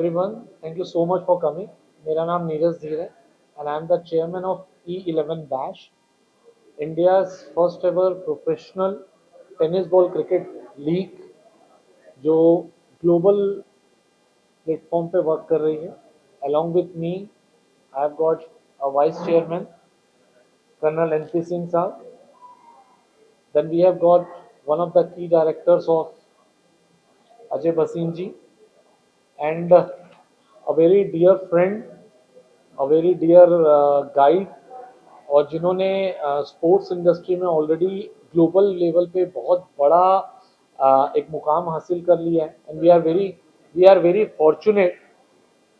everyone. Thank you so much for coming. मेरा नाम नीरज धीर है and I am the chairman of E11 Bash, India's first ever professional tennis ball cricket league जो global platform पे work कर रही है. Along with me, I have got a vice chairman, Colonel NP Singh Saab. Then we have got one of the key directors of Ajay Bhasin ji and a very dear friend, a very dear guide और जिन्होंने sports industry में already global level पे बहुत बड़ा एक मुकाम हासिल कर लिया है and we are very fortunate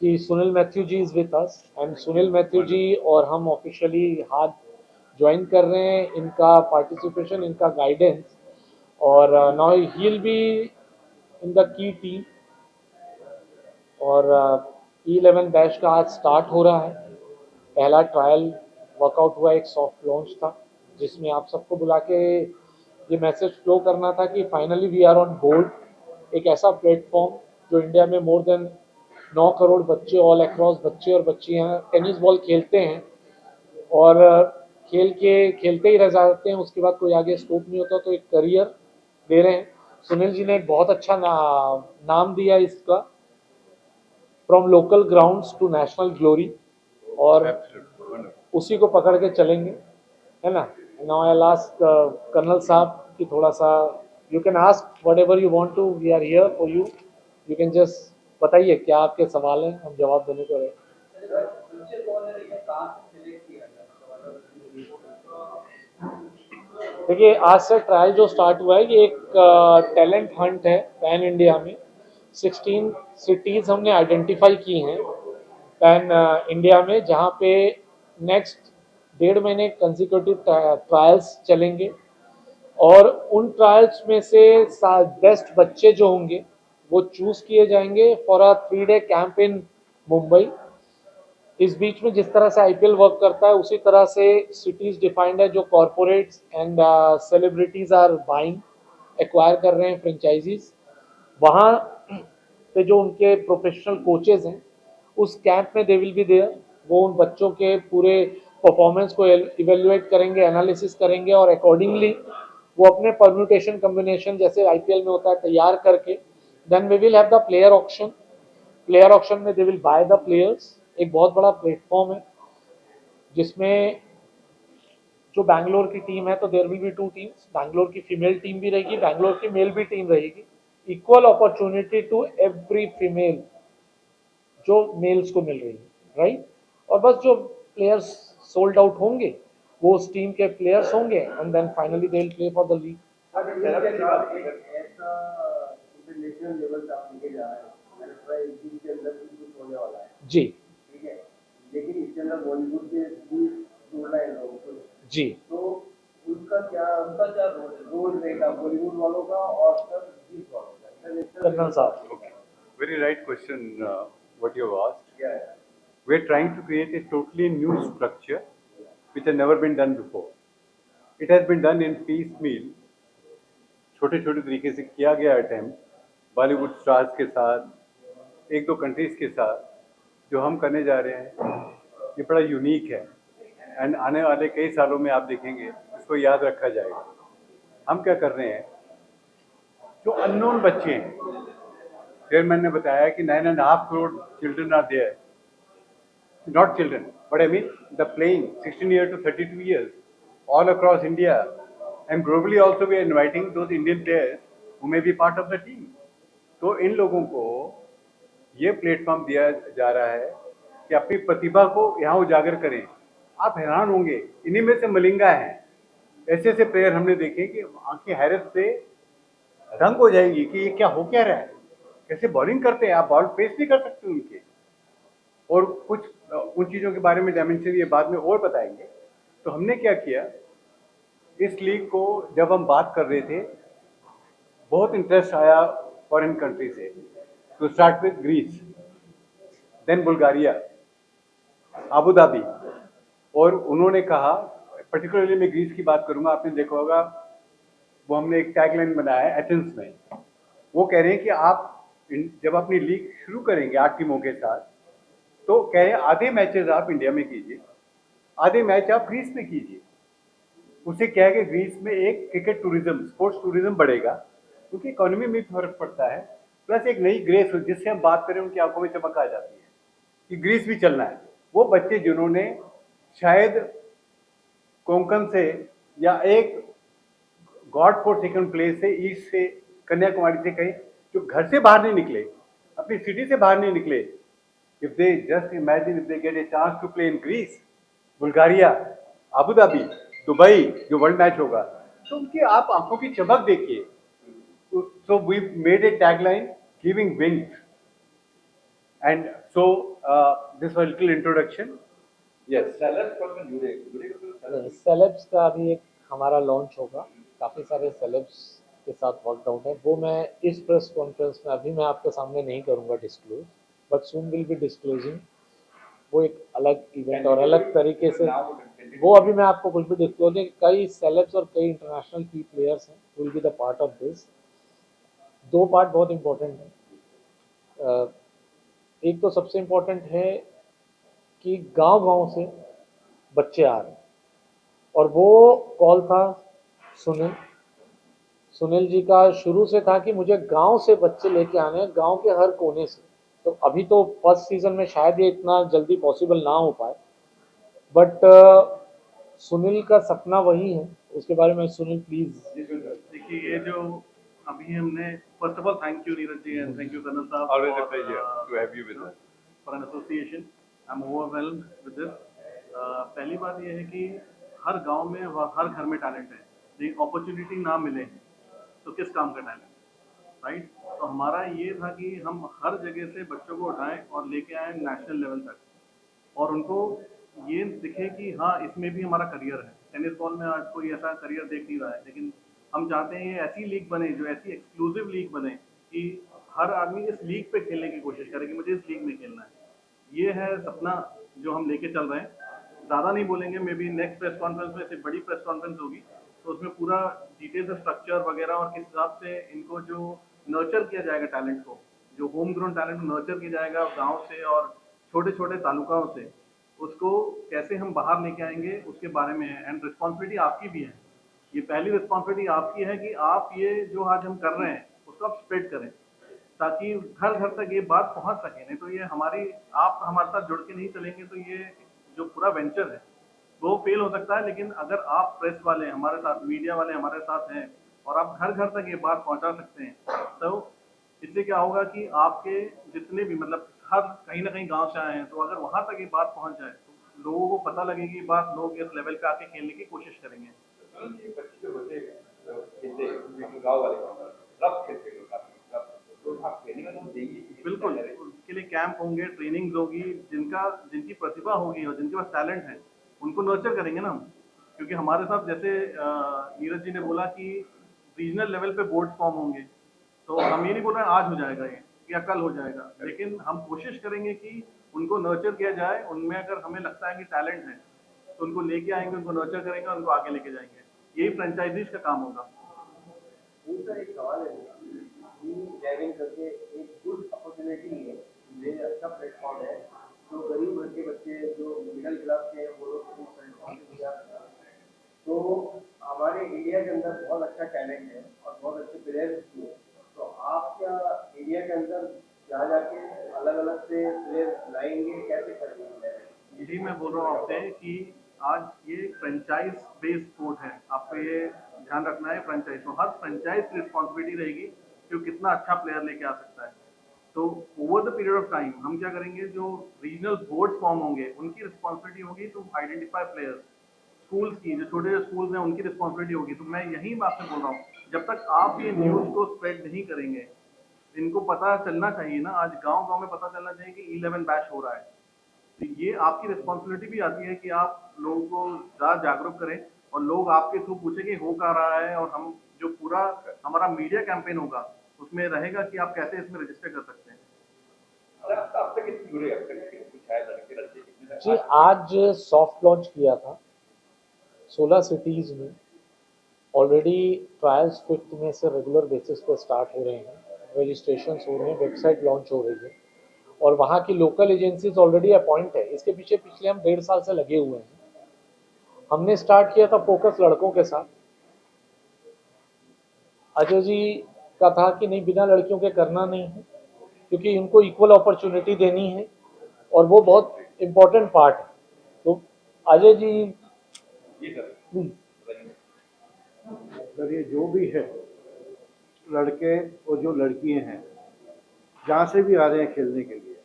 कि Sunil Mathew ji is with us and Sunil Mathew ji और हम ऑफिशियली हाथ ज्वाइन कर रहे हैं इनका पार्टिसिपेशन इनका गाइडेंस और now he will be in the key team और E11 बैच का आज स्टार्ट हो रहा है. पहला ट्रायल वर्कआउट हुआ, एक सॉफ्ट लॉन्च था जिसमें आप सबको बुला के ये मैसेज फ्लो करना था कि finally we are on board. एक ऐसा प्लेटफॉर्म जो इंडिया में मोर देन 9 करोड़ बच्चे ऑल अक्रॉस बच्चे और बच्चियां टेनिस बॉल खेलते हैं और खेलते ही रह जाते हैं, उसके बाद कोई आगे स्कोप नहीं होता, तो एक करियर दे रहे हैं. सुनील जी ने एक बहुत अच्छा नाम दिया इसका, from local grounds to national glory, और उसी को पकड़ के चलेंगे, है ना. नाउ आई लास्ट कर्नल साहब कि थोड़ा सा you can ask whatever you want to, we are here for you. You can just बताइए क्या आपके सवाल हैं, हम जवाब देने को रहे. देखिए, आज से ट्रायल जो स्टार्ट हुआ है ये एक टैलेंट हंट है पैन इंडिया में. 16 सिटीज़ हमने आइडेंटिफाई की हैं पैन इंडिया में, जहाँ पे नेक्स्ट 1.5 महीने कंसिक्यूटिव ट्रायल्स चलेंगे और उन ट्रायल्स में से बेस्ट बच्चे जो होंगे वो चूज़ किए जाएंगे for a 3 day camp in Mumbai. इस बीच में जिस तरह से आईपीएल वर्क करता है उसी तरह से सिटीज़ डिफाइंड है जो corporates and celebrities are buying, acquire कर रहे हैं फ्रेंचाइजीज. वहाँ पे जो उनके प्रोफेशनल कोचेज हैं उस कैंप में दे विल बी देयर. वो उन बच्चों के पूरे परफॉर्मेंस को इवेल्युएट करेंगे, एनालिसिस करेंगे और अकॉर्डिंगली वो अपने परम्यूटेशन कम्बिनेशन जैसे आईपीएल में होता है तैयार करके then we will have the player auction. Player auction में they will buy the players. एक बहुत बड़ा प्लेटफॉर्म है जिसमें जो बैंगलोर की टीम है तो there will be 2 teams. Bangalore की फीमेल टीम भी रहेगी, बैंगलोर की मेल भी टीम रहेगी. Equal opportunity to every female जो मेल्स को मिल रही है, राइट. और बस जो प्लेयर्स सोल्ड आउट होंगे वो उस टीम के प्लेयर्स होंगे and then finally they will play for the league. जी लेकिन इसके अंदर बॉलीवुड के जोड़ना है लोगों को जी, तो उनका क्या रोल रहेगा बॉलीवुड वालों का और सब जीत वालों का. कर्नल साहब. Very right question, what you have asked. We are trying to create a totally new structure which has never been done before. It has been done in piecemeal. छोटे छोटे तरीके से किया गया अटेम्प्ट बॉलीवुड स्टार्स के साथ, 1-2 countries के साथ. जो हम करने जा रहे हैं ये बड़ा यूनिक है एंड आने वाले कई सालों में आप देखेंगे इसको याद रखा जाएगा. हम क्या कर रहे हैं, जो अननोन बच्चे हैं, चेयरमैन ने बताया कि 9.5 crore children are there, not children but I mean the playing 16 years to 32 years all across India and globally also we are inviting those Indian players who may be part of the team. तो इन लोगों को ये platform दिया जा रहा है कि अपनी प्रतिभा को यहाँ उजागर करें. आप हैरान होंगे, इन्हीं में से मलिंगा हैं. ऐसे ऐसे प्लेयर हमने देखे कि आंखें हैरत से दंग हो जाएगी कि ये क्या हो क्या रहा है, कैसे बॉलिंग करते हैं, आप बॉल फेस नहीं कर सकते उनके. और कुछ उन चीज़ों के बारे में डायमेंशन ये बाद में और बताएंगे. तो हमने क्या किया, इस लीग को जब हम बात कर रहे थे बहुत इंटरेस्ट आया फॉरेन कंट्री से. To start with Greece, then Bulgaria, Abu Dhabi उन्होंने कहा, पर्टिकुलरली मैं ग्रीस की बात करूंगा, आपने देखा होगा वो हमने एक टैगलाइन बनाया है एथेंस में. वो कह रहे हैं कि आप जब अपनी लीग शुरू करेंगे 8 टीमों के साथ, तो कहे आधे मैचेस आप इंडिया में कीजिए, आधे मैच आप ग्रीस में कीजिए। उससे क्या है कि ग्रीस में एक क्रिकेट टूरिज्म, स्पोर्ट्स टूरिज्म बढ़ेगा, क्योंकि इकोनॉमी में फर्क पड़ता है। प्लस एक नई ग्रेस जिससे हम बात करें उनकी आंखों में चमक आ जाती है कि ग्रीस भी चलना है। वो बच्चे जिन्होंने शायद कोंकण से या एक गॉड फॉर सेकंड प्लेस से, ईस्ट से, कन्याकुमारी से, कहीं जो घर से बाहर नहीं निकले, अपनी सिटी से बाहर नहीं निकले, if they just imagine if they get a chance to play in Greece, Bulgaria, Abu Dhabi, जो वर्ल्ड मैच होगा, तो उनकी आप आंखों की चमक देखिए। So we made a tagline, giving wings, and so this was little introduction. Yes, sellers कब में जुड़ेगा तो सेलर्स सेलेब्स का अभी एक हमारा लॉन्च होगा, काफ़ी सारे सेलेब्स के साथ वर्क आउट है, वो मैं इस प्रेस कॉन्फ्रेंस में अभी मैं आपके सामने नहीं करूँगा disclose, but soon will be disclosing. वो एक अलग इवेंट और अलग तरीके से, वो अभी मैं आपको कुछ भी डिस्क्लोज नहीं, कई सेलेब्स और कई इंटरनेशनल की प्लेयर्स हैं will be the part of this. दो पार्ट बहुत इंपॉर्टेंट है। एक तो सबसे इम्पोर्टेंट है कि गांव-गांव से बच्चे आ रहे हैं, और वो कॉल था सुनील जी का शुरू से था कि मुझे गांव से बच्चे लेके आने हैं, गांव के हर कोने से। तो अभी तो फर्स्ट सीजन में शायद ये इतना जल्दी पॉसिबल ना हो पाए, बट सुनील का सपना वही है। उसके बारे में सुनील प्लीज। देखिए, ये जो अभी हमने, first of all thank you Neeraj ji and thank you colonel साहब, Always a pleasure to have you with us. For an association. I am overwhelmed with this. पहली बात ये है कि हर गांव में व हर घर में टैलेंट है, लेकिन अपॉर्चुनिटी ना मिले तो किस काम का टैलेंट, राइट? तो हमारा ये था कि हम हर जगह से बच्चों को उठाएं और लेके आए नेशनल लेवल तक, और उनको ये दिखे कि हाँ, इसमें भी हमारा करियर है। टेनिस बॉल में आज कोई ऐसा करियर देख नहीं रहा है, लेकिन हम चाहते हैं ये ऐसी लीग बने, जो ऐसी एक्सक्लूसिव लीग बने कि हर आदमी इस लीग पे खेलने की कोशिश करे कि मुझे इस लीग में खेलना है। ये है सपना जो हम लेके चल रहे हैं। ज़्यादा नहीं बोलेंगे, may be next press conference में से बड़ी प्रेस कॉन्फ्रेंस होगी, तो उसमें पूरा डिटेल से स्ट्रक्चर वगैरह और किस हिसाब से इनको जो नर्चर किया जाएगा टैलेंट को, जो होम ग्रोन टैलेंट नर्चर किया जाएगा गाँव से और छोटे छोटे तालुकाओं से, उसको कैसे हम बाहर लेके आएंगे उसके बारे में है। एंड रिस्पॉन्सिबिलिटी आपकी भी है, ये पहली रिस्पॉन्सिबिलिटी आपकी है कि आप ये जो आज हम कर रहे हैं उसको आप स्प्रेड करें, ताकि घर घर तक ये बात पहुंच सके। नहीं तो ये हमारी, आप हमारे साथ जुड़ के नहीं चलेंगे तो ये जो पूरा वेंचर है वो फेल हो सकता है। लेकिन अगर आप प्रेस वाले हमारे साथ, मीडिया वाले हमारे साथ हैं और आप घर घर तक ये बात पहुंचा सकते हैं, तो इससे क्या होगा कि आपके जितने भी, मतलब हर कहीं ना कहीं गांव से आए हैं, तो अगर वहां तक ये बात पहुंच जाए तो लोगों को पता लगेगी बात, लोग इस लेवल पे आके खेलने की कोशिश करेंगे। ये बच्चे जो बच्चे खेलते हैं, जो गाँव वाले रफ खेलते हैं काफी, तो आप ट्रेनिंग में देंगे? बिल्कुल, उसके लिए कैंप होंगे, ट्रेनिंग्स होगी, जिनकी प्रतिभा होगी और जिनके पास टैलेंट है उनको नर्चर करेंगे ना हम। क्योंकि हमारे साथ जैसे नीरज जी ने बोला कि रीजनल लेवल पे बोर्ड फॉर्म होंगे, तो हम ये नहीं बोल रहे हैं आज हो जाएगा ये या कल हो जाएगा, लेकिन हम कोशिश करेंगे कि उनको नर्चर किया जाए। उनमें अगर हमें लगता है कि टैलेंट है तो उनको लेके आएंगे, उनको नर्चर करेंगे और उनको आगे लेके जाएंगे। यही फ्रेंचाइजीज का काम होगा। उनका एक सवाल है कि ड्राइविंग करके एक गुड अपॉर्चुनिटी है, ये अच्छा प्लेटफॉर्म है, जो गरीब घर के बच्चे, जो मिडिल क्लास के हैं, वो लोग इस प्लेटफॉर्म से गुजार सकते हैं। तो हमारे इंडिया के अंदर बहुत अच्छा टैलेंट है और बहुत अच्छे प्लेयर्स भी हैं। तो आप क्या इंडिया के अंदर जहाँ जाके अलग अलग से प्लेयर्स लाएंगे, कैसे करेंगे? यही मैं बोल रहा हूँ आपसे कि आज ये फ्रेंचाइज बेस्ड स्पोर्ट है, आपको ये ध्यान रखना है। फ्रेंचाइज, तो हर फ्रेंचाइज की रिस्पॉन्सिबिलिटी रहेगी कि वो कितना अच्छा प्लेयर लेके आ सकता है। तो over the period of time हम क्या करेंगे, जो रीजनल बोर्ड फॉर्म होंगे उनकी रिस्पॉन्सिबिलिटी होगी टू आइडेंटिफाई प्लेयर्स। स्कूल्स की, जो छोटे स्कूल्स हैं, उनकी रिस्पॉन्सिबिलिटी होगी। तो मैं यही आपसे बोल रहा हूँ, जब तक आप ये न्यूज़ को स्प्रेड नहीं करेंगे, इनको पता चलना चाहिए ना, आज गांव गांव में पता चलना चाहिए कि 11 बैच हो रहा है। तो ये आपकी रिस्पॉन्सिबिलिटी भी आती है कि आप लोगों को ज़्यादा जागरूक करें और लोग आपके थ्रू पूछे कि हो क्या रहा है, और हम जो पूरा हमारा मीडिया कैंपेन होगा उसमें रहेगा कि आप कैसे इसमें रजिस्टर कर सकते हैं। अब तक कितने जुड़े, अब तक कितने कुछ आया लड़के? जी, आज सॉफ्ट लॉन्च किया था 16 सिटीज़ में। ऑलरेडी ट्रायल्स 5th में से रेगुलर बेसिस पे स्टार्ट हो रहे हैं। रजिस्ट्रेशन हो रहे हैं, वेबसाइट लॉन्च हो रही है और वहाँ की लोकल एजेंसीज ऑलरेडी अपॉइंट है। इसके पीछे पिछले हम 1.5 साल से लगे हुए हैं। हमने स्टार्ट किया था फोकस लड़कों के साथ। अजय जी का था कि नहीं, बिना लड़कियों के करना नहीं है, क्योंकि उनको इक्वल अपॉर्चुनिटी देनी है और वो बहुत इम्पोर्टेंट पार्ट है। तो अजय जी प्लीज। अगर ये जो भी है, लड़के और जो लड़कियां हैं, जहाँ से भी आ रहे हैं खेलने के लिए,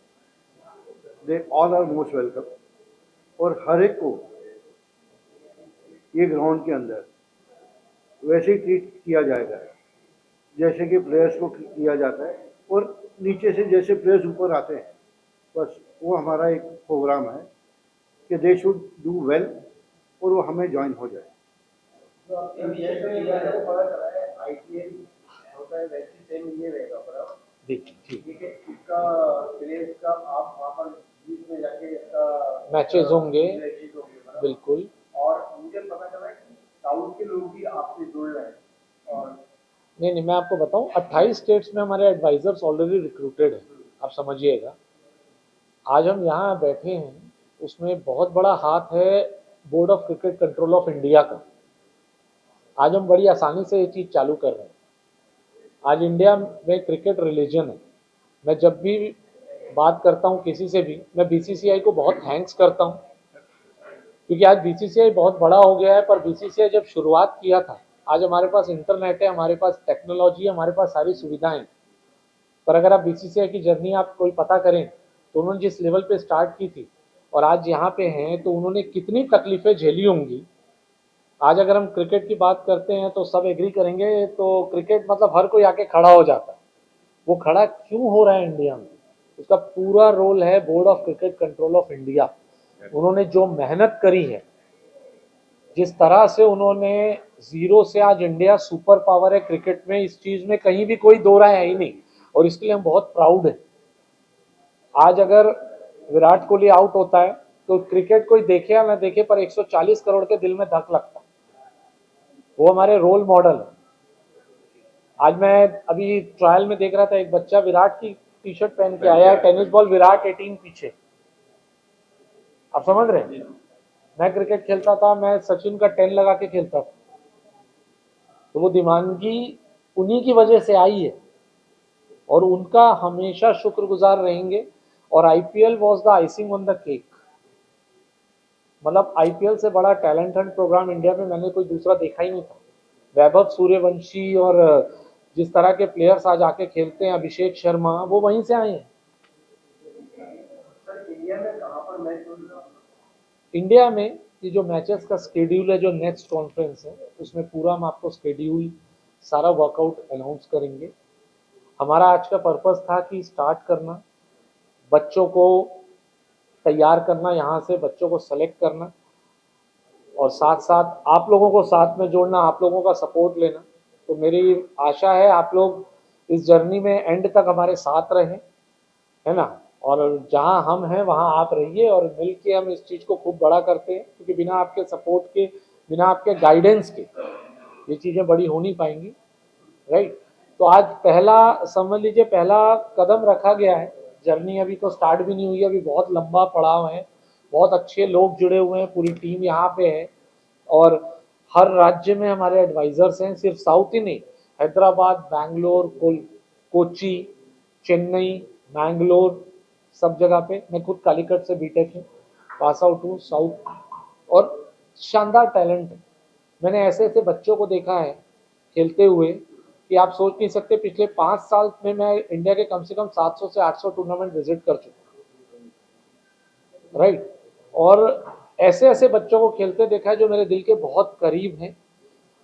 they all are most welcome. और हर एक को ये ग्राउंड के अंदर वैसे ही ट्रीट किया जाएगा जैसे कि प्लेयर्स को किया जाता है, और नीचे से जैसे प्लेयर्स ऊपर आते हैं, बस वो हमारा एक प्रोग्राम है कि दे शुड डू वेल और वो हमें ज्वाइन हो जाए। तो अब इंडिया में ये को पता चला है आईपीएल होता है वैसे सेम ये रहेगा बराबर। देखिए ठीक ठीक है, इसका प्लेयर्स का आप वहाँ पर बीच में जाके इसका मैचेस होंगे, मैचेस होंगे बराबर। बिल्कुल। और मुझे पता चला है कि साउथ के लोग भी आपसे जुड़ रहे हैं। और नहीं, मैं आपको बताऊं, 28 स्टेट्स में हमारे एडवाइजर्स ऑलरेडी रिक्रूटेड हैं। आप समझिएगा, आज हम यहाँ बैठे हैं, उसमें बहुत बड़ा हाथ है board of cricket control of India का। आज हम बड़ी आसानी से ये चीज़ चालू कर रहे हैं। आज इंडिया में क्रिकेट रिलीजन है। मैं जब भी बात करता हूँ किसी से भी, मैं बीसीसीआई को बहुत थैंक्स करता हूँ, क्योंकि आज बीसीसीआई बहुत बड़ा हो गया है। पर बीसीसीआई जब शुरुआत किया था, आज हमारे पास इंटरनेट है, हमारे पास टेक्नोलॉजी है, हमारे पास सारी सुविधाएं। पर अगर आप बीसीसीआई की जर्नी आप कोई पता करें तो उन्होंने जिस लेवल पे स्टार्ट की थी और आज यहाँ पे हैं, तो उन्होंने कितनी तकलीफें झेली होंगी। आज अगर हम क्रिकेट की बात करते हैं तो सब एग्री करेंगे, तो क्रिकेट मतलब हर कोई आके खड़ा हो जाता है। वो खड़ा क्यों हो रहा है इंडिया में, उसका पूरा रोल है board of cricket control of India. उन्होंने जो मेहनत करी है, जिस तरह से उन्होंने जीरो से आज इंडिया सुपर पावर है क्रिकेट में, इस चीज में कहीं भी कोई दो राय है ही नहीं, और इसके लिए हम बहुत प्राउड हैं। आज अगर विराट कोहली आउट होता है तो क्रिकेट कोई देखे या ना देखे, पर 140 करोड़ के दिल में धक लगता है। वो हमारे रोल मॉडल है। आज मैं अभी ट्रायल में देख रहा था, एक बच्चा विराट की टी शर्ट पहन के आया है, टेनिस बॉल विराट 18 पीछे। आप समझ रहे हैं, मैं क्रिकेट खेलता था, मैं सचिन का 10 लगा के खेलता था, तो वो दिमागी उन्हीं की वजह से आई है और उनका हमेशा शुक्रगुजार रहेंगे। और IPL was the icing on the cake. मतलब आईपीएल से बड़ा टैलेंट हंट प्रोग्राम इंडिया में मैंने कोई दूसरा देखा ही नहीं था। वैभव सूर्यवंशी और जिस तरह के प्लेयर्स आज आके खेलते हैं, अभिषेक शर्मा, वो वहीं से आए हैं। सर इंडिया में कहाँ पर मैच हो रहा है? इंडिया में ये जो मैचेस का स्केड्यूल है, जो नेक्स्ट कॉन्फ्रेंस है, उसमें पूरा हम आपको स्केड्यूल सारा वर्कआउट अनाउंस करेंगे। हमारा आज का पर्पस था कि स्टार्ट करना, बच्चों को तैयार करना, यहाँ से बच्चों को सेलेक्ट करना, और साथ साथ आप लोगों को साथ में जोड़ना, आप लोगों का सपोर्ट लेना। तो मेरी आशा है आप लोग इस जर्नी में एंड तक हमारे साथ रहें, है ना। और जहाँ हम हैं वहाँ आप रहिए, और मिल के हम इस चीज़ को खूब बड़ा करते हैं, क्योंकि बिना आपके सपोर्ट के, बिना आपके गाइडेंस के ये चीज़ें बड़ी हो नहीं पाएंगी, राइट। तो आज पहला, समझ लीजिए, पहला कदम रखा गया है। जर्नी अभी तो स्टार्ट भी नहीं हुई है, अभी बहुत लंबा पड़ाव है, बहुत अच्छे लोग जुड़े हुए हैं, पूरी टीम यहाँ पे है, और हर राज्य में हमारे एडवाइजर्स हैं। सिर्फ साउथ ही नहीं, हैदराबाद, बैंगलोर, कोची, चेन्नई, मैंगलोर, सब जगह पे। मैं खुद कालीकट से बीटेक हूँ, पास आउट हूँ साउथ, और शानदार टैलेंट है। मैंने ऐसे ऐसे बच्चों को देखा है खेलते हुए कि आप सोच नहीं सकते। पिछले 5 साल में मैं इंडिया के कम से कम 700 से 800 टूर्नामेंट विजिट कर चुका हूँ, राइट। और ऐसे ऐसे बच्चों को खेलते देखा है जो मेरे दिल के बहुत करीब हैं,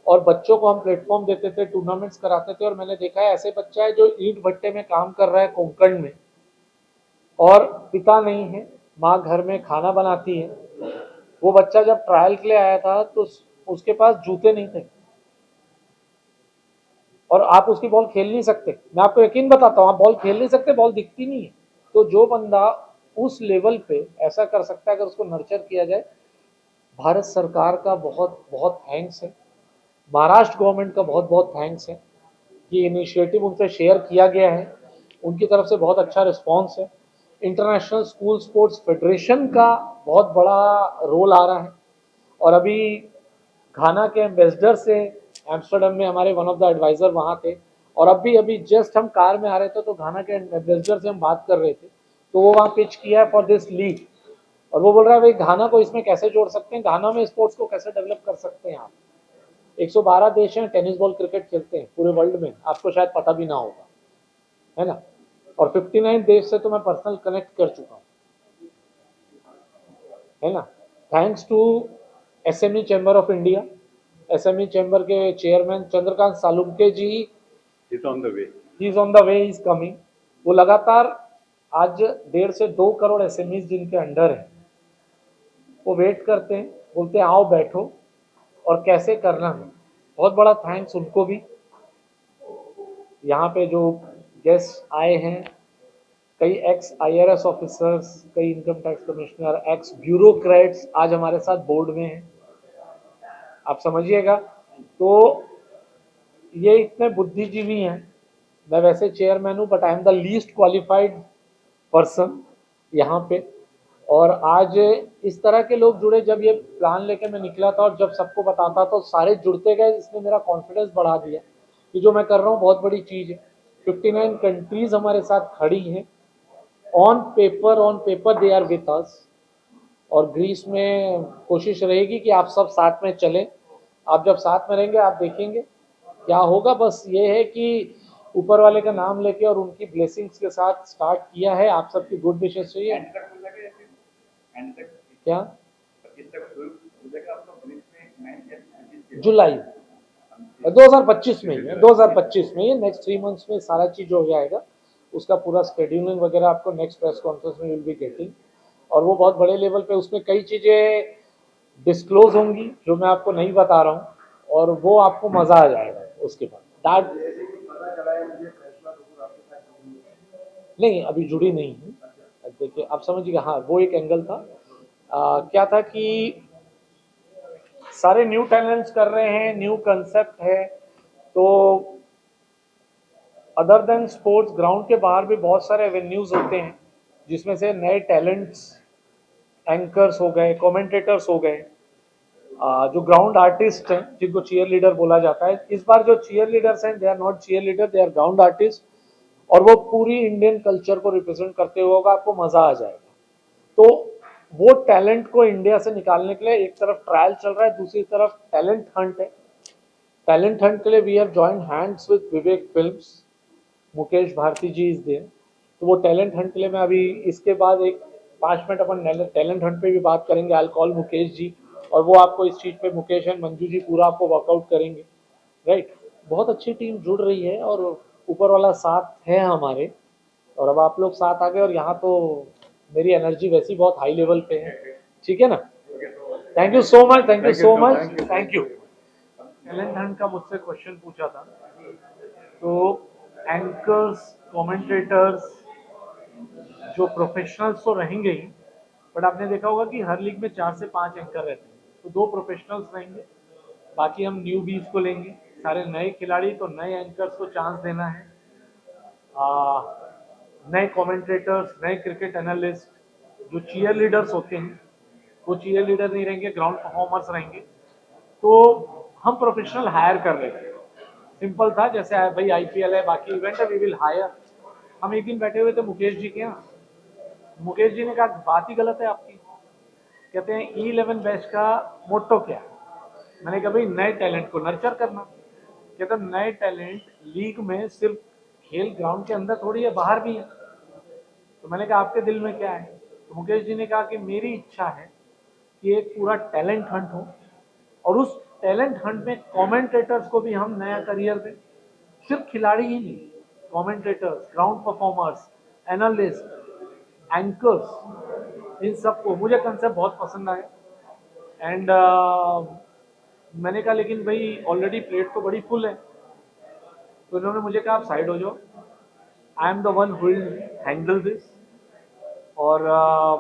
और बच्चों को हम प्लेटफॉर्म देते थे, टूर्नामेंट्स कराते थे। और मैंने देखा है ऐसे बच्चा है जो ईंट भट्टे में काम कर रहा है कोंकण में, और पिता नहीं है, माँ घर में खाना बनाती है। वो बच्चा जब ट्रायल के लिए आया था तो उसके पास जूते नहीं थे, और आप उसकी बॉल खेल नहीं सकते। मैं आपको यकीन बताता हूँ, आप बॉल खेल नहीं सकते, बॉल दिखती नहीं है। तो जो बंदा उस लेवल पे ऐसा कर सकता है, अगर उसको नर्चर किया जाए, भारत सरकार का बहुत बहुत थैंक्स है, महाराष्ट्र गवर्नमेंट का बहुत बहुत थैंक्स है। ये इनिशिएटिव उनसे शेयर किया गया है, उनकी तरफ से बहुत अच्छा रिस्पांस है। इंटरनेशनल स्कूल स्पोर्ट्स फेडरेशन का बहुत बड़ा रोल आ रहा है, और अभी घाना के एम्बेसडर से एम्स्टर्डम में हमारे वन ऑफ द एडवाइज़र वहाँ थे, और अभी जस्ट हम कार में आ रहे थे तो घाना के एम्बेसडर से हम बात कर रहे थे, तो वो वहाँ पिच किया है फॉर दिस लीग, और वो बोल रहा है भाई घाना को इसमें कैसे जोड़ सकते हैं, घाना में स्पोर्ट्स को कैसे डेवलप कर सकते हैं आप। 112 देश हैं टेनिस बॉल क्रिकेट खेलते हैं पूरे वर्ल्ड में, आपको शायद पता भी ना होगा, है ना। और 59 देश से तो मैं पर्सनल कनेक्ट कर चुका हूँ, है ना। Thanks to SME chamber of India, SME chamber के chairman Chandrakant Salunke ji, It's on the way. He is on the way, is coming. वो लगातार आज 1.5 से 2 करोड़ एसएमई जिनके अंडर है, वो वेट करते हैं, बोलते हैं आओ बैठो और कैसे करना है। बहुत बड़ा थैंक्स उनको भी। यहाँ पे जो गेस्ट आए हैं, कई एक्स IRS ऑफिसर्स, कई income tax commissioner, x bureaucrats आज हमारे साथ बोर्ड में हैं, आप समझिएगा। तो ये इतने बुद्धिजीवी हैं, मैं वैसे चेयरमैन हूँ but I am the least qualified person यहाँ पे, और आज इस तरह के लोग जुड़े। जब ये प्लान लेके मैं निकला था और जब सबको बताता तो सारे जुड़ते गए, इसने मेरा कॉन्फिडेंस बढ़ा दिया कि जो मैं कर रहा हूँ बहुत बड़ी चीज़ है। 59 कंट्रीज हमारे साथ खड़ी हैं, on paper they are with us, और ग्रीस में कोशिश रहेगी कि आप सब साथ में चलें। आप जब साथ में रहेंगे आप देखेंगे क्या होगा। बस ये है कि ऊपर वाले का नाम लेके और उनकी ब्लेसिंग्स के साथ स्टार्ट किया है। आप सबकी गुड विशेस चाहिए। क्या जुलाई 2025 में, 2025 में, ये नेक्स्ट 3 मंथ्स में सारा चीज हो जाएगा। उसका पूरा शेड्यूलिंग वगैरह आपको नेक्स्ट प्रेस कॉन्फ्रेंस में विल बी गेटिंग, और वो बहुत बड़े लेवल पे उसमें कई चीज़ें डिस्क्लोज होंगी जो मैं आपको नहीं बता रहा हूँ, और वो आपको मज़ा आ जाएगा उसके बाद। दैट नहीं, अभी जुड़ी नहीं है, देखिए आप समझिएगा। हाँ, वो एक एंगल था। क्या था कि सारे न्यू टैलेंट्स कर रहे हैं, न्यू कंसेप्ट है, तो अदर देन स्पोर्ट्स ग्राउंड के बाहर भी बहुत सारे एवेन्यूज होते हैं, जिसमें से नए टैलेंट्स, एंकर्स हो गए, कमेंटेटर्स हो गए, जो ग्राउंड आर्टिस्ट हैं जिनको चीयर लीडर बोला जाता है। इस बार जो चीयर लीडर्स हैं, they are not cheerleader, they are ground artist, और वो पूरी इंडियन कल्चर को रिप्रेजेंट करते हुए होगा, आपको मजा आ जाएगा। तो वो टैलेंट को इंडिया से निकालने के लिए एक तरफ ट्रायल चल रहा है, दूसरी तरफ टैलेंट हंट है। टैलेंट हंट के लिए we have joined hands with Vivek films, Mukesh Bharti ji is there. तो वो टैलेंट हंट के लिए मैं अभी इसके बाद एक 5 मिनट अपन टैलेंट हंट पे भी बात करेंगे। आई कॉल मुकेश जी, और वो आपको इस चीज़ पे, मुकेश एंड मंजू जी पूरा आपको वर्कआउट करेंगे, राइट। बहुत अच्छी टीम जुड़ रही है और ऊपर वाला साथ है हमारे, और अब आप लोग साथ आ गए, और यहाँ तो मेरी एनर्जी वैसी बहुत हाई लेवल पे है, ठीक है ना। Thank you so much, thank you so much, thank you. Talent Hunt का मुझसे क्वेश्चन पूछा था, तो एंकर्स, कमेंटेटर्स, जो प्रोफेशनल्स तो रहेंगे ही, बट आपने देखा होगा कि हर लीग में 4 से 5 एंकर रहते हैं, तो 2 प्रोफेशनल्स रहेंगे, बाकी हम न्यू बीज को लेंगे, सारे नए खिलाड़ी। तो नए एंकर्स को चांस देना है, नए कमेंटेटर्स, नए क्रिकेट एनालिस्ट, जो चीयर लीडर्स होते हैं वो चीयर लीडर नहीं रहेंगे, ग्राउंड परफॉर्मर्स रहेंगे। तो हम प्रोफेशनल हायर कर रहे थे, सिंपल था, जैसे भाई IPL है, बाकी इवेंट है, वी विल हायर। हम एक दिन बैठे हुए थे मुकेश जी के यहाँ, मुकेश जी ने कहा बात ही गलत है आपकी। कहते हैं E11 बैच का मोटो क्या है? मैंने कहा भाई नए टैलेंट को नर्चर करना। कहते हैं नए टैलेंट लीग में सिर्फ खेल ग्राउंड के अंदर थोड़ी है, बाहर भी है। तो मैंने कहा आपके दिल में क्या है? तो मुकेश जी ने कहा कि मेरी इच्छा है कि एक पूरा टैलेंट हंट हो, और उस टैलेंट हंट में कमेंटेटर्स को भी हम नया करियर दें, सिर्फ खिलाड़ी ही नहीं, commentators, ground performers, analyst, anchors, इन सबको। मुझे कंसेप्ट बहुत पसंद आया, एंड मैंने कहा लेकिन भाई ऑलरेडी प्लेट तो बड़ी फुल है। तो इन्होंने मुझे कहा आप साइड हो जाओ, I am the one who will handle this. और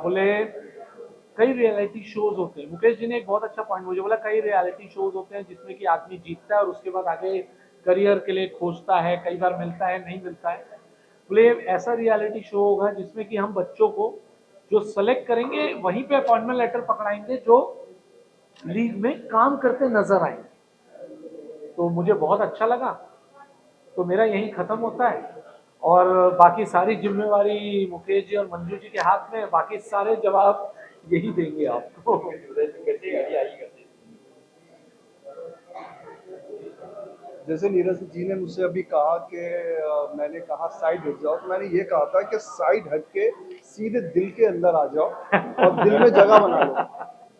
बोले कई रियलिटी शोज होते हैं, मुकेश जी ने एक बहुत अच्छा पॉइंट मुझे बोला, कई रियलिटी शोज होते हैं जिसमें कि आदमी जीतता है और उसके बाद आगे करियर के लिए खोजता है, कई बार मिलता है, नहीं मिलता है। प्ले ऐसा रियलिटी शो होगा जिसमें कि हम बच्चों को जो सेलेक्ट करेंगे वहीं पे अपॉइंटमेंट लेटर पकड़ाएंगे जो लीग में काम करते नजर आएंगे। तो मुझे बहुत अच्छा लगा, तो मेरा यहीं खत्म होता है और बाकी सारी जिम्मेवारी मुकेश जी और मंजू जी के हाथ में, बाकी सारे जवाब यही देंगे आपको। जैसे नीरज जी ने मुझसे अभी कहा कि मैंने कहा साइड हट जाओ, तो मैंने ये कहा था कि साइड हट के सीधे दिल के अंदर आ जाओ और दिल में जगह बना लो।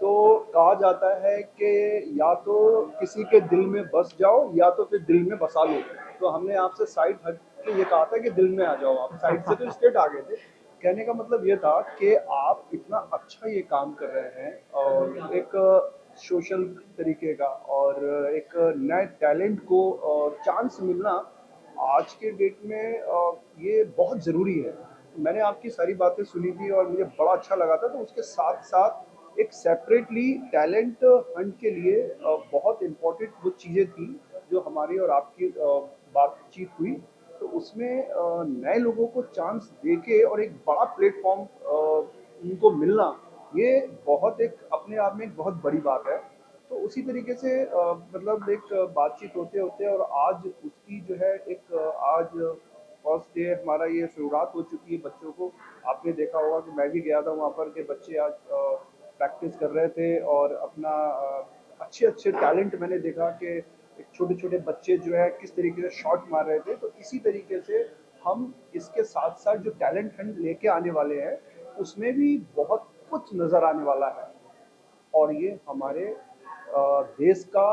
तो कहा जाता है कि या तो किसी के दिल में बस जाओ या तो फिर दिल में बसा लो। तो हमने आपसे साइड हट के ये कहा था कि दिल में आ जाओ। आप साइड से तो स्ट्रेट आ गए थे। कहने का मतलब ये था कि आप इतना अच्छा ये काम कर रहे हैं और एक सोशल तरीके का और एक नए टैलेंट को चांस मिलना आज के डेट में ये बहुत ज़रूरी है। मैंने आपकी सारी बातें सुनी थी और मुझे बड़ा अच्छा लगा था। तो उसके साथ साथ एक सेपरेटली टैलेंट हंट के लिए बहुत इम्पोर्टेंट वो चीज़ें थी जो हमारी और आपकी बातचीत हुई। तो उसमें नए लोगों को चांस देके और एक बड़ा प्लेटफॉर्म उनको मिलना, ये बहुत एक अपने आप में एक बहुत बड़ी बात है। तो उसी तरीके से मतलब एक बातचीत होते होते और आज उसकी जो है एक आज फर्स्ट डे हमारा ये शुरुआत हो चुकी है बच्चों को। आपने देखा होगा कि मैं भी गया था वहाँ पर कि बच्चे आज प्रैक्टिस कर रहे थे और अपना अच्छे अच्छे टैलेंट मैंने देखा कि छोटे छोटे बच्चे जो है किस तरीके से शॉट मार रहे थे। तो इसी तरीके से हम इसके साथ साथ जो टैलेंट हंट लेके आने वाले हैं उसमें भी बहुत कुछ नज़र आने वाला है और ये हमारे देश का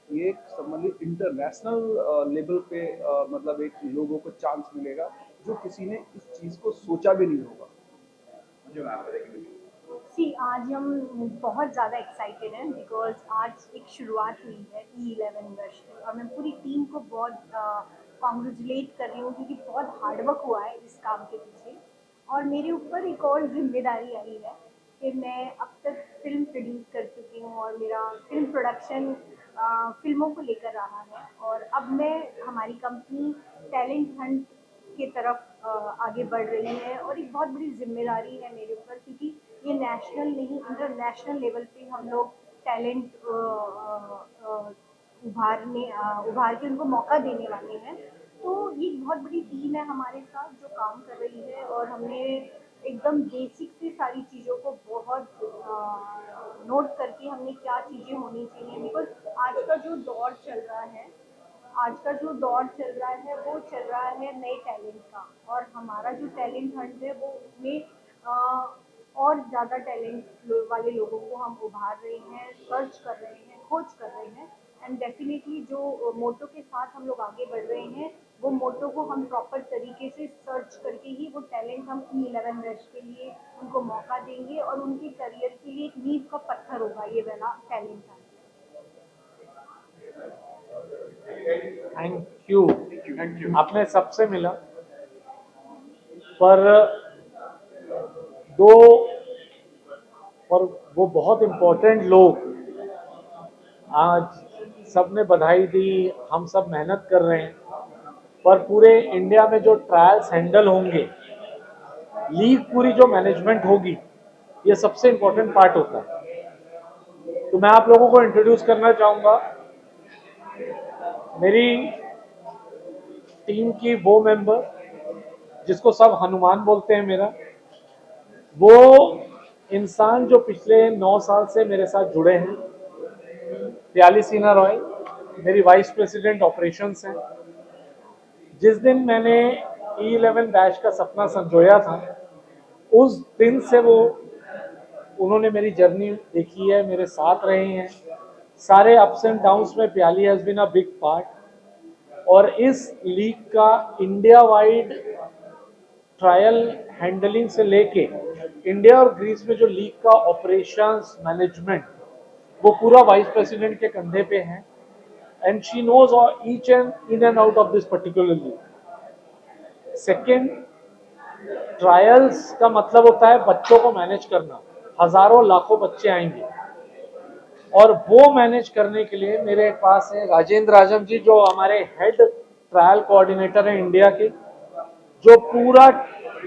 ये एक संबंधित इंटरनेशनल लेवल पे मतलब एक लोगों को चांस मिलेगा जो किसी ने इस चीज़ को सोचा भी नहीं होगा। आज हम बहुत ज़्यादा एक्साइटेड हैं बिकॉज आज एक शुरुआत हुई है E11 वर्ष की और मैं पूरी टीम को बहुत कॉन्ग्रेचुलेट कर रही हूँ क्योंकि बहुत हार्डवर्क हुआ है इस काम के पीछे। और मेरे ऊपर एक और जिम्मेदारी आई है कि मैं अब तक फिल्म प्रोड्यूस कर चुकी हूँ और मेरा फिल्म प्रोडक्शन फिल्मों को लेकर रहा है और अब मैं हमारी कंपनी टैलेंट हंट की तरफ आगे बढ़ रही है और एक बहुत बड़ी जिम्मेदारी है मेरे ऊपर क्योंकि ये नेशनल नहीं इंटरनेशनल लेवल पे हम लोग टैलेंट उभार के उनको मौका देने वाले हैं। तो ये एक बहुत बड़ी टीम है हमारे साथ जो काम कर रही है और हमने एकदम बेसिक से सारी चीज़ों को बहुत नोट करके हमने क्या चीज़ें होनी चाहिए बिकॉज आज का जो दौर चल रहा है वो चल रहा है नए टैलेंट का और हमारा जो टैलेंट हंट है वो उसमें और ज़्यादा टैलेंट वाले लोगों को हम उभार रहे हैं, सर्च कर रहे हैं, खोज कर रहे हैं एंड डेफिनेटली जो मोटो के साथ हम लोग आगे बढ़ रहे हैं वो मोटो को हम प्रॉपर तरीके से सर्च करके ही वो टैलेंट हम E11 बैच के लिए उनको मौका देंगे और उनके करियर के लिए एक नींव का पत्थर होगा ये वाला टैलेंट हंट। Thank you. आपने सबसे मिला पर वो बहुत इम्पोर्टेंट लोग आज सबने बधाई दी, हम सब मेहनत कर रहे हैं पर पूरे इंडिया में जो ट्रायल्स हैंडल होंगे, लीग पूरी जो मैनेजमेंट होगी, ये सबसे इम्पोर्टेंट पार्ट होता है। तो मैं आप लोगों को इंट्रोड्यूस करना चाहूँगा मेरी टीम की वो मेंबर जिसको सब हनुमान बोलते हैं मेरा, वो इंसान जो पिछले 9 साल से मेरे साथ जुड़े हैं। प्याली सिन्हा रॉय मेरी वाइस प्रेसिडेंट ऑपरेशंस हैं। जिस दिन मैंने E11 बैच का सपना संजोया था उस दिन से उन्होंने मेरी जर्नी देखी है, मेरे साथ रहे हैं, सारे अप्स एंड डाउन्स में Pyali has been a big part. और इस लीग का इंडिया वाइड ट्रायल हैंडलिंग से लेके इंडिया और ग्रीस में जो लीग का ऑपरेशंस मैनेजमेंट वो पूरा वाइस प्रेसिडेंट के कंधे पे है and she knows each and in and out of this particular league. Second, trials का मतलब होता है बच्चों को मैनेज करना। हजारों लाखों बच्चे आएंगे और वो मैनेज करने के लिए मेरे पास है राजेंद्र राजम जी, जो हमारे हेड ट्रायल कोऑर्डिनेटर हैं इंडिया के, जो पूरा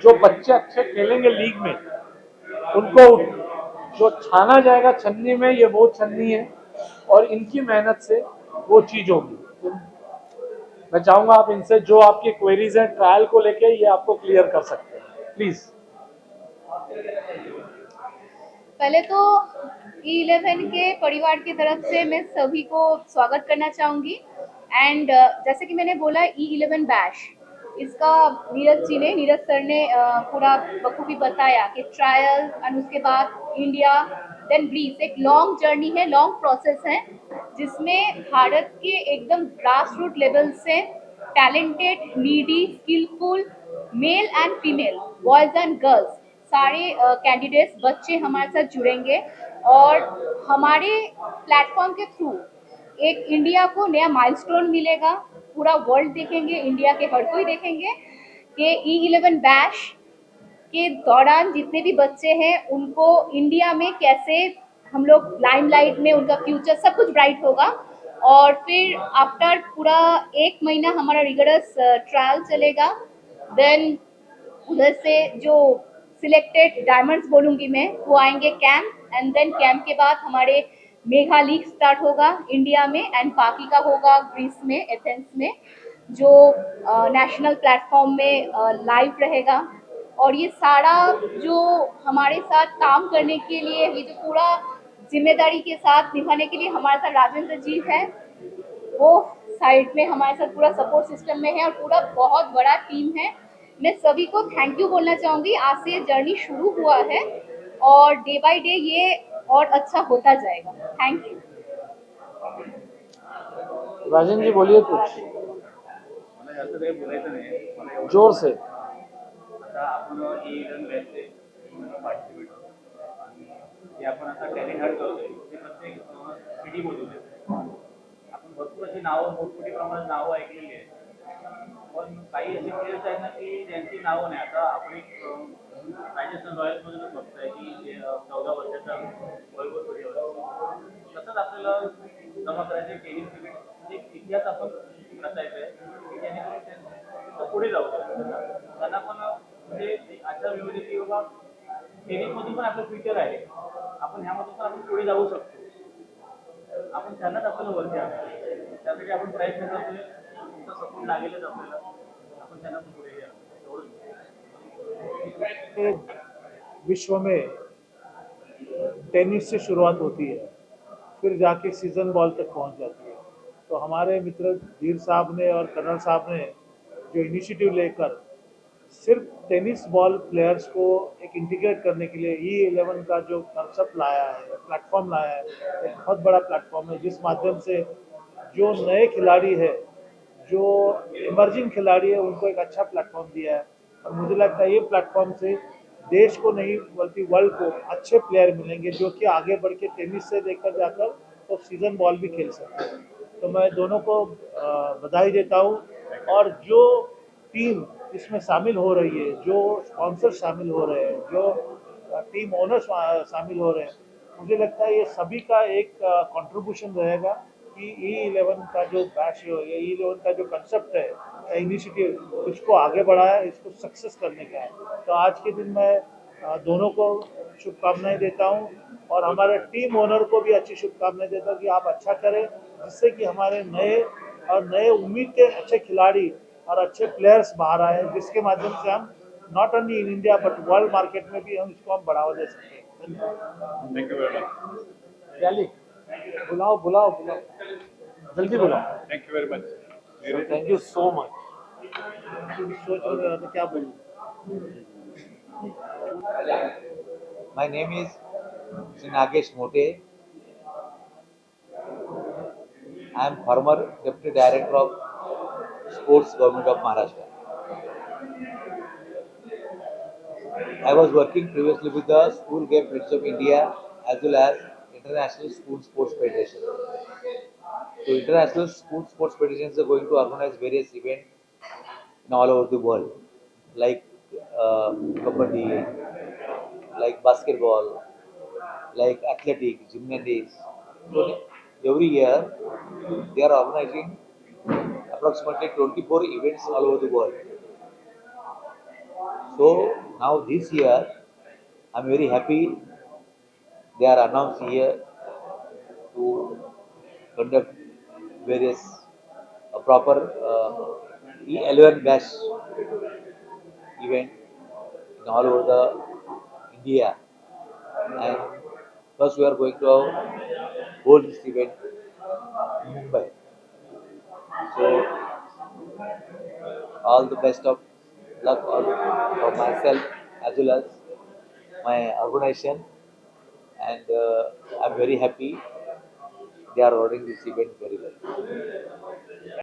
जो बच्चे अच्छे खेलेंगे लीग में उनको जो छाना जाएगा छन्नी में, ये वो छन्नी है और इनकी मेहनत से वो चीज होगी। तो मैं चाहूंगा आप इनसे जो आपकी क्वेरीज हैं ट्रायल को लेके, ये आपको क्लियर कर सकते हैं, प्लीज। पहले तो E11 के परिवार की तरफ से मैं सभी को स्वागत करना चाहूँगी। एंड जैसे कि मैंने बोला E11 बैश, इसका नीरज सर ने पूरा बखूबी बताया कि ट्रायल एंड उसके बाद इंडिया देन ग्रीस, एक लॉन्ग जर्नी है, लॉन्ग प्रोसेस है, जिसमें भारत के एकदम ग्रास रूट लेवल से talented, needy, skillful male and female, boys and girls, सारे कैंडिडेट्स बच्चे हमारे साथ जुड़ेंगे और हमारे प्लेटफॉर्म के थ्रू एक इंडिया को नया माइलस्टोन मिलेगा। पूरा वर्ल्ड देखेंगे, इंडिया के हर कोई देखेंगे कि E11 बैश के दौरान जितने भी बच्चे हैं उनको इंडिया में कैसे हम लोग लाइमलाइट में, उनका फ्यूचर सब कुछ ब्राइट होगा। और फिर आफ्टर पूरा 1 महीना हमारा रिगरस ट्रायल चलेगा। देन उधर से जो सिलेक्टेड डायमंड्स बोलूँगी मैं, वो आएंगे कैंप, एंड देन कैंप के बाद हमारे मेगा लीग स्टार्ट होगा इंडिया में, एंड बाकी का होगा ग्रीस में, एथेंस में, जो नेशनल प्लेटफॉर्म में लाइव रहेगा। और ये सारा जो हमारे साथ काम करने के लिए, ये जो पूरा जिम्मेदारी के साथ निभाने के लिए हमारे साथ राजेंद्र जी है, वो साइड में हमारे साथ पूरा सपोर्ट सिस्टम में है और पूरा बहुत बड़ा टीम है। मैं सभी को थैंक यू बोलना चाहूँगी। आज से ये जर्नी शुरू हुआ है और डे बाय डे ये और अच्छा होता जाएगा। Thank you. राजन जी बोलिए कुछ जोर से। आता आपण E11 बॅचचे पार्टिसिपेट आणि जे आपण आता टॅलेंट हंट करतोय ते प्रत्येक सिटीमधून येतं। आपण भरपूर अशी नावं, मोठमोठी प्रमाणात नावं ऐकलेली आहेत, पण काही असे प्लेयर्स आहेत ना की ज्यांची नावं नाही। आता आपण एक राजस्थान रॉयल्समधूनच बघतोय की 14 वर्षाचा वैभव सूर्यवंशी, तसंच आपल्याला जमा करायचे टेनिस क्रिकेट एक इतिहास आपण रचायचा आहे की जेणेकरून त्यांना पुढे जाऊ शकतो। त्यांना पण म्हणजे अशा विविध की बाबा टेनिसमधून पण आपलं फ्युचर आहे, आपण ह्यामधून पण आपण पुढे जाऊ शकतो। आपण त्यांनाच आपल्याला वरती आणायचं, त्यासाठी आपण प्रयत्न करतोय, तुमचा सपोर्ट लागेलच आपल्याला, आपण त्यांना पण पुढे घ्या एवढंच। विश्व में टेनिस से शुरुआत होती है, फिर जाके सीजन बॉल तक पहुंच जाती है। तो हमारे मित्र धीर साहब ने और कर्नल साहब ने जो इनिशिएटिव लेकर सिर्फ टेनिस बॉल प्लेयर्स को एक इंटीग्रेट करने के लिए E11 का जो कंसेप्ट लाया है, प्लेटफॉर्म लाया है, एक बहुत बड़ा प्लेटफॉर्म है, जिस माध्यम से जो नए खिलाड़ी है, जो इमर्जिंग खिलाड़ी है, उनको एक अच्छा प्लेटफॉर्म दिया है। और मुझे लगता है ये प्लेटफॉर्म से देश को नहीं बल्कि वर्ल्ड को अच्छे प्लेयर मिलेंगे, जो कि आगे बढ़ के टेनिस से लेकर जाकर तो सीजन बॉल भी खेल सकते हैं। तो मैं दोनों को बधाई देता हूँ। और जो टीम इसमें शामिल हो रही है, जो स्पॉन्सर शामिल हो रहे हैं, जो टीम ओनर्स शामिल हो रहे हैं, मुझे लगता है ये सभी का एक कंट्रीब्यूशन रहेगा कि E11 का जो बैच है, E11 का जो कंसेप्ट है, इनिशिएटिव, इसको आगे बढ़ाया, इसको सक्सेस करने का है। तो आज के दिन मैं दोनों को शुभकामनाएं देता हूं और हमारे टीम ओनर को भी अच्छी शुभकामनाएं देता हूं कि आप अच्छा करें, जिससे कि हमारे नए उम्मीद के अच्छे खिलाड़ी और अच्छे प्लेयर्स बाहर आए, जिसके माध्यम से हम not only in India but world market में भी हम इसको बढ़ावा दे सकते हैं। Thank you very much. Rally बुलाओ जल्दी बुलाओ। Thank you very much. Thank you so much. सोच रहे थे क्या बोलूं। My name is Sri Nagesh Mote. I am former Deputy Director of Sports Government of Maharashtra. I was working previously with the School Game Federation of India as well as International School Sports Federation. So International School Sports Federations are going to organize various events in all over the world, like kabaddi, like basketball, like athletics, gymnastics, So every year they are organizing approximately 24 events all over the world. So now this year, I'm very happy they are announced here to conduct various proper E11 bash event in all over the India. And first we are going to hold this event in Mumbai. So all the best of luck for myself as well as my organization, and I'm very happy they are ordering this event very well.